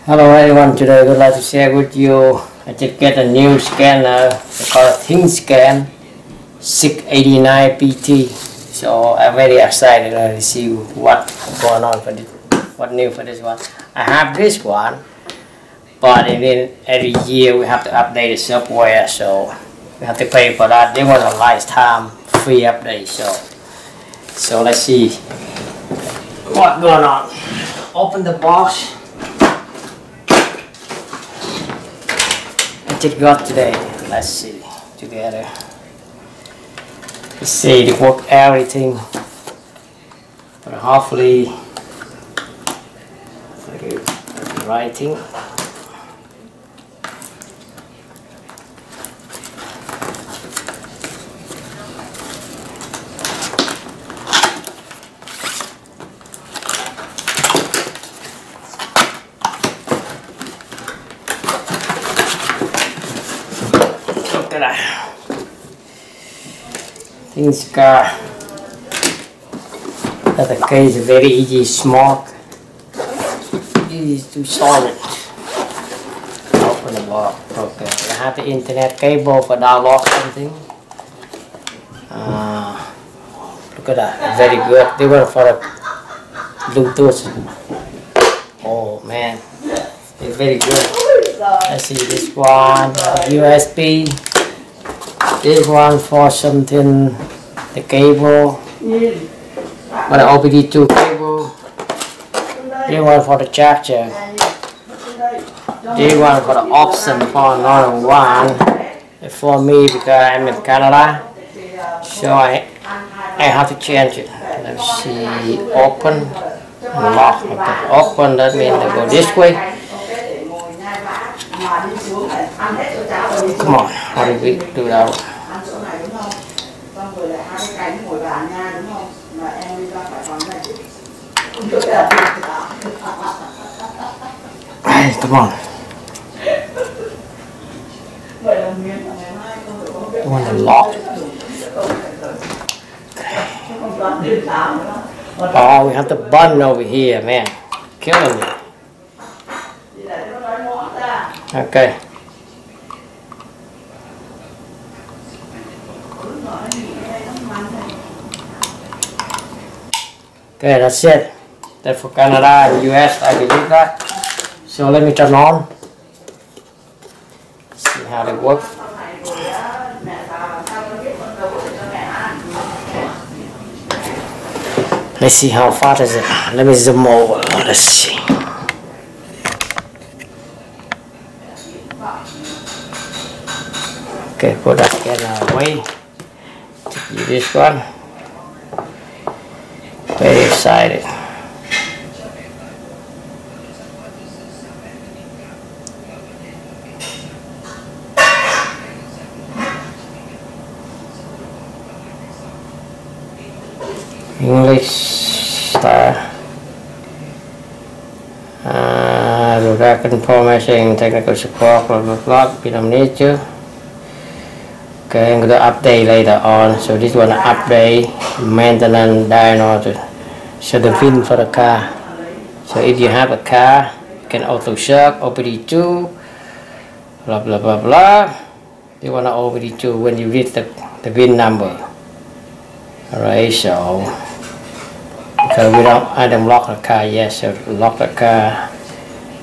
Hello everyone, today I would like to share with you. I just get a new scanner called ThinkCar 689BT. So I'm very excited to see what's going on for this, what new for this one. I have this one, but then every year we have to update the software, so we have to pay for that. They want a lifetime free update, so let's see what's going on. Open the box. Just got today. Let's see together. Let's see it work everything. But hopefully writing. ThinkCar. The case is very easy, small, easy to solid. Open the box. Okay, I have the internet cable for download something. Look at that, very good. They went for the Bluetooth. Oh man, it's very good. Let's see this one, USB. This one for something, the cable, or the OBD2 cable. This one for the charger. This one for the option for another one. For me, because I'm in Canada, so I have to change it. Let's see, open, and lock. Okay. Open, that means I go this way. Come on, how do we do that? Come on. I want to lock. Oh, we have the button over here, man. Killing me. Okay. Okay, that's it. That's for Canada and US, I believe that. So let me turn on. See how they work. Let's see how fast is it. Let me zoom over. Let's see. Okay, put that scanner away. Take this one. Very excited. English star. Back information, technical support, blah blah blah. Bit of nature. Okay, I'm going to update later on. So this one update, maintenance, diagnosis. So the VIN for the car. So if you have a car, you can auto shop, OBD2, blah blah blah blah. You want to OBD2 when you read the VIN number. Alright, so because I don't lock the car yet, so lock the car.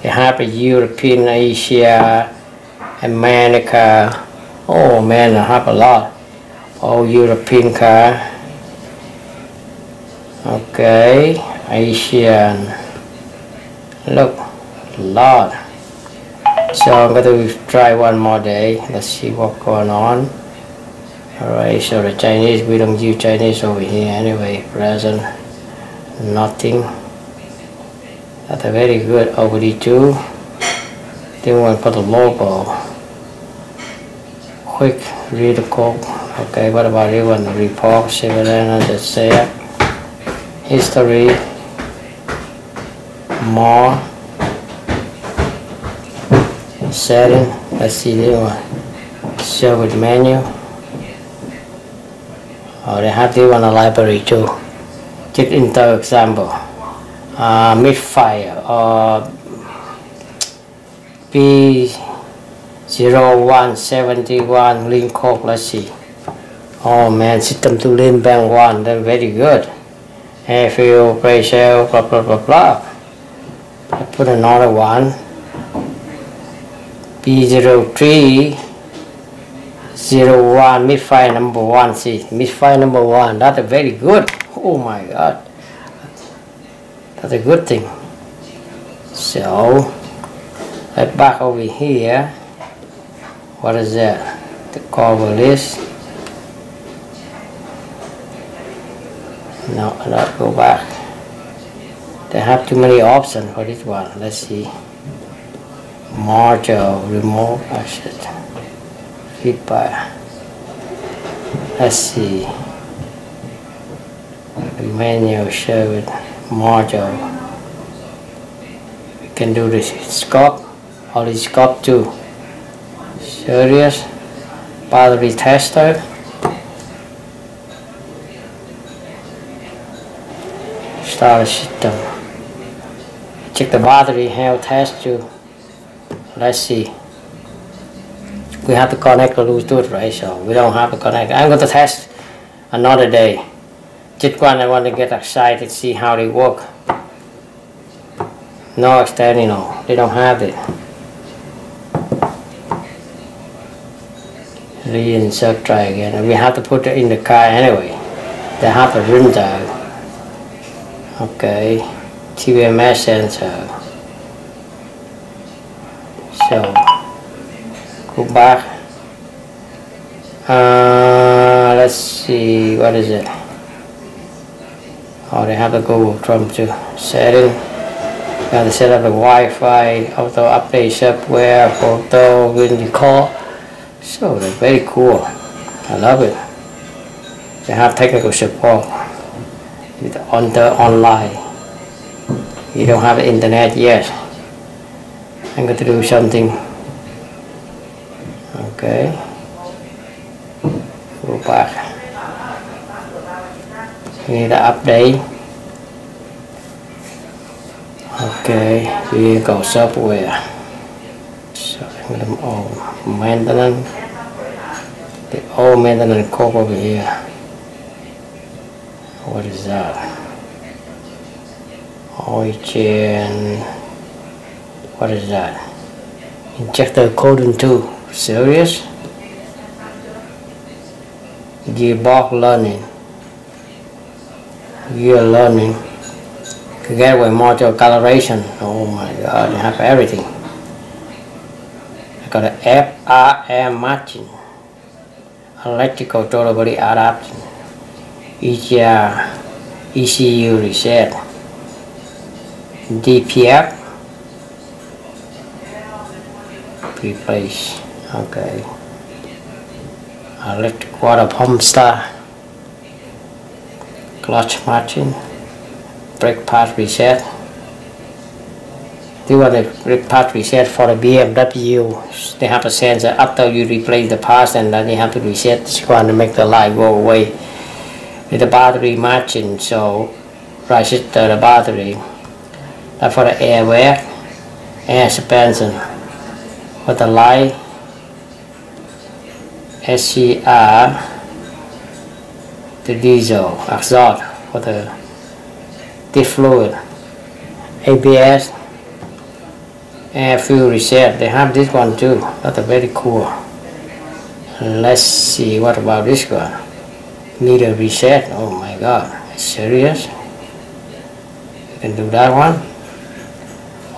You have a European, Asia, America. Oh man, I have a lot. All European car. Okay, Asian. Look, a lot. So I'm going to try one more day. Let's see what's going on. Alright, so the Chinese, we don't use Chinese over here anyway. Present, nothing. That's a very good OBD2. Then one for the logo. Quick read the code. Okay, what about this one? Report, civil and share. History. More. Setting. Let's see this one. Service menu. Oh, they have this one in the library too. Just enter example. Misfire or B0171 link code. Let's see. Oh man, system to link bank 1, that's very good. Air fuel, pressure, blah blah blah blah. I put another one. B0301 misfire number 1. See, misfire number 1, that's very good. Oh my god, that's a good thing. So let's back over here. What is that? The cover list. No, not go back. They have too many options for this one. Let's see. Module, remote asset, feedback. Let's see. Menu, service, module. We can do this scope, or the scope too. Serious, battery tester. Start system. Check the battery health test too. Let's see. We have to connect the Bluetooth, right? So we don't have to connect. I'm going to test another day. Just one, I want to get excited, see how they work. No external, they don't have it. Reinsert, try again. And we have to put it in the car anyway. They have a printer. Okay, TVMS sensor. So, go back. Let's see, what is it? Oh, they have to go from to setting. You have to set up the Wi-Fi, auto update software, photo, video call. So they're very cool. I love it. They have technical support. On the online. You don't have the internet yet. I'm going to do something. Okay. Go back. We need to update. Okay. Vehicle software. So I'm going to maintenance. The old maintenance code over here. What is that? Origin. What is that? Injector coding 2. Serious? Gearbox learning. Gear learning. Gateway module calibration. Oh my god, you have everything. I got an FRM matching. Electrical tolerability adaptation. EGR, ECU reset, DPF, replace, okay, electric water pump start, clutch matching, brake pad reset. Do want the brake pad reset for the BMW. They have a sensor after you replace the parts, and then you have to reset this one to make the light go away. With the battery matching, so register the battery. That's for the airbag, air suspension. For the light, SCR, the diesel exhaust for the diff fluid, ABS, air fuel reset. They have this one too. That's very cool. Let's see, what about this one? Meter reset. Oh my god, serious? You can do that one.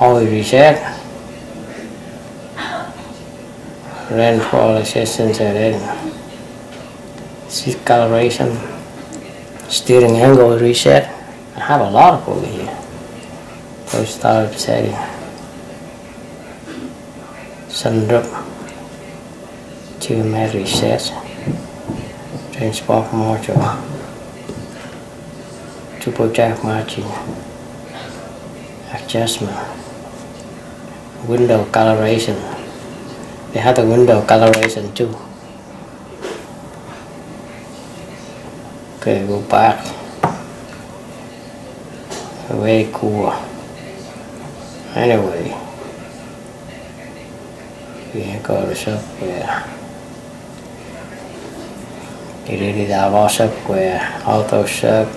Oil reset. Rainfall assistance and then seat calibration. Steering angle reset. I have a lot of over here. So start setting. Sunroof. Geometry reset. Transport module, turbocharged margin, adjustment, window calibration. They have the window calibration too. Okay, go back. Very cool. Anyway, vehicle software. You really download software, auto search,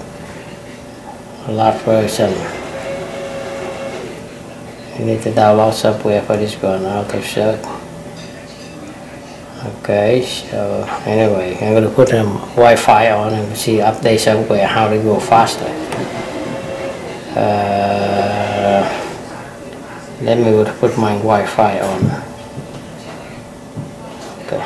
large version. You need to download software for this one, auto search. Okay, so anyway, I'm going to put a Wi-Fi on and see update software how to go faster. Let me put my Wi-Fi on. Okay.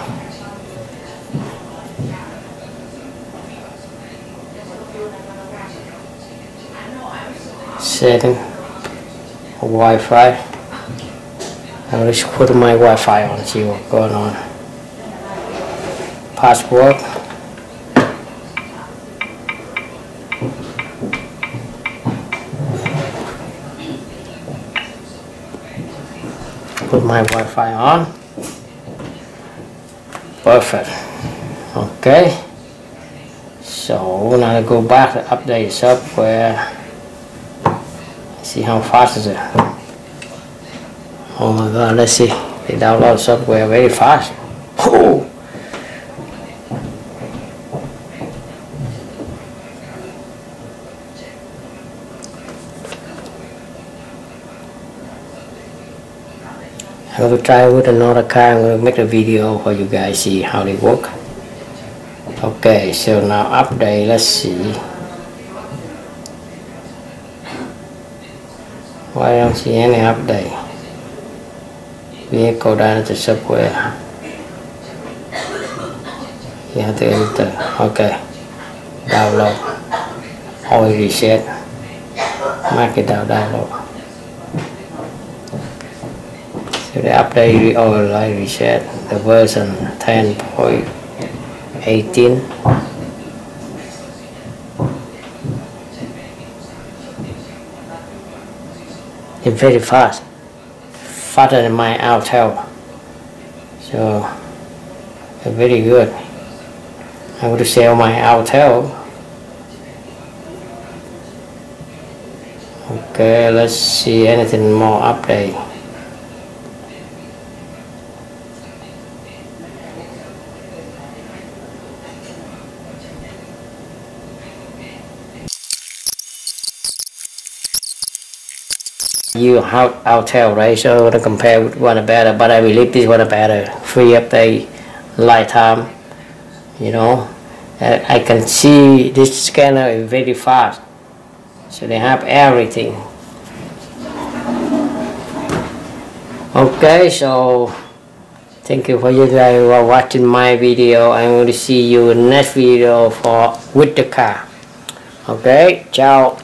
Setting Wi-Fi. I'm going to put my Wi-Fi on and see what's going on. Password. Put my Wi-Fi on. Perfect. Okay. So now I go back to update software. See how fast is it. Oh my god, let's see. They download software very fast. Oh. I'm going to try with another car. I'm going to make a video for you guys see how they work. Okay, so now update, let's see. Why don't see any update? Vehicle data software. You have to enter. Okay. Download. Oil reset. Mark it down, download. So the update oil light reset. The version 10.18. It's very fast, faster than my Altel, so it's very good. I'm going to sell my Altel. Okay, let's see anything more update. You Altel, right? So I'm going to compare with one better, but I believe this one better. Free update, lifetime. You know, I can see this scanner is very fast, so they have everything. Okay, so thank you for you guys for watching my video. I'm going to see you in next video for with the car. Okay, ciao.